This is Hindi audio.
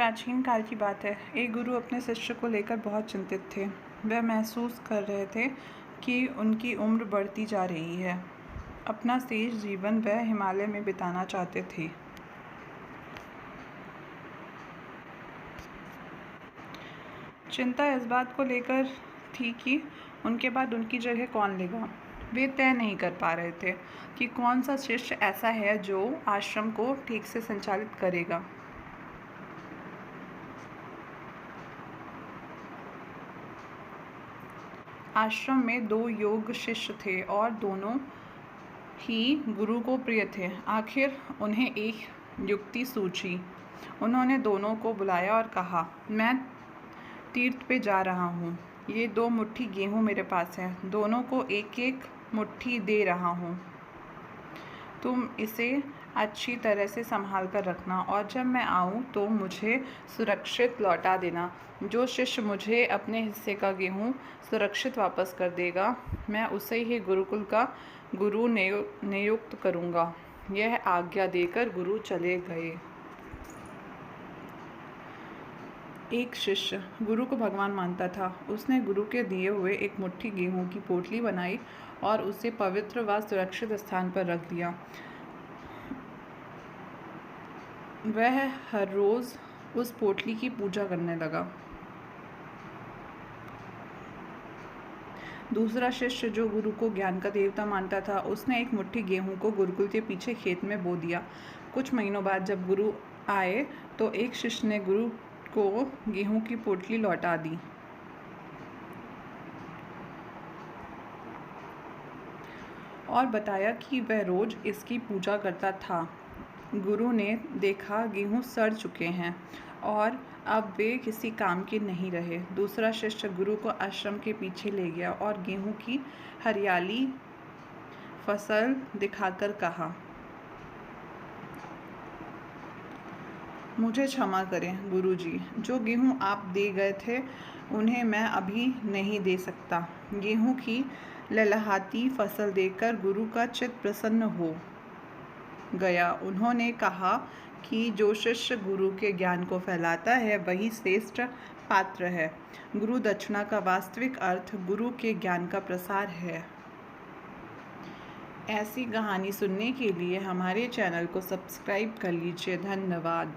प्राचीन काल की बात है। एक गुरु अपने शिष्य को लेकर बहुत चिंतित थे। वह महसूस कर रहे थे कि उनकी उम्र बढ़ती जा रही है। अपना शेष जीवन वह हिमालय में बिताना चाहते थे। चिंता इस बात को लेकर थी कि उनके बाद उनकी जगह कौन लेगा। वे तय नहीं कर पा रहे थे कि कौन सा शिष्य ऐसा है जो आश्रम को ठीक से संचालित करेगा। आश्रम में 2 योग शिष्य थे और दोनों ही गुरु को प्रिय थे। आखिर उन्हें एक युक्ति सूझी। उन्होंने दोनों को बुलाया और कहा, मैं तीर्थ पे जा रहा हूँ। ये 2 मुट्ठी गेहूँ मेरे पास है। दोनों को एक एक मुट्ठी दे रहा हूँ। तुम इसे अच्छी तरह से संभाल कर रखना और जब मैं आऊँ तो मुझे सुरक्षित लौटा देना। जो शिष्य मुझे अपने हिस्से का गेहूँ सुरक्षित वापस कर देगा, मैं उसे ही गुरुकुल का गुरु नियुक्त करूँगा। यह आज्ञा देकर गुरु चले गए। एक शिष्य गुरु को भगवान मानता था। उसने गुरु के दिए हुए एक मुट्ठी गेहूं की पोटली बनाई और उसे पवित्र व सुरक्षित स्थान पर रख दिया। वह हर रोज उस पोटली की पूजा करने लगा। दूसरा शिष्य जो गुरु को ज्ञान का देवता मानता था, उसने एक मुट्ठी गेहूं को गुरुकुल के पीछे खेत में बो दिया। कुछ महीनों बाद जब गुरु आए तो एक शिष्य ने गुरु को गेहूं की पोटली लौटा दी और बताया कि वह रोज इसकी पूजा करता था। गुरु ने देखा गेहूं सड़ चुके हैं और अब वे किसी काम के नहीं रहे। दूसरा शिष्य गुरु को आश्रम के पीछे ले गया और गेहूं की हरियाली फसल दिखाकर कहा, मुझे क्षमा करें गुरुजी, जो गेहूं आप दे गए थे उन्हें मैं अभी नहीं दे सकता। गेहूं की ललहाती फसल देखकर गुरु का चित्त प्रसन्न हो गया। उन्होंने कहा कि जो शिष्य गुरु के ज्ञान को फैलाता है वही श्रेष्ठ पात्र है। गुरु दक्षिणा का वास्तविक अर्थ गुरु के ज्ञान का प्रसार है। ऐसी कहानी सुनने के लिए हमारे चैनल को सब्सक्राइब कर लीजिए। धन्यवाद।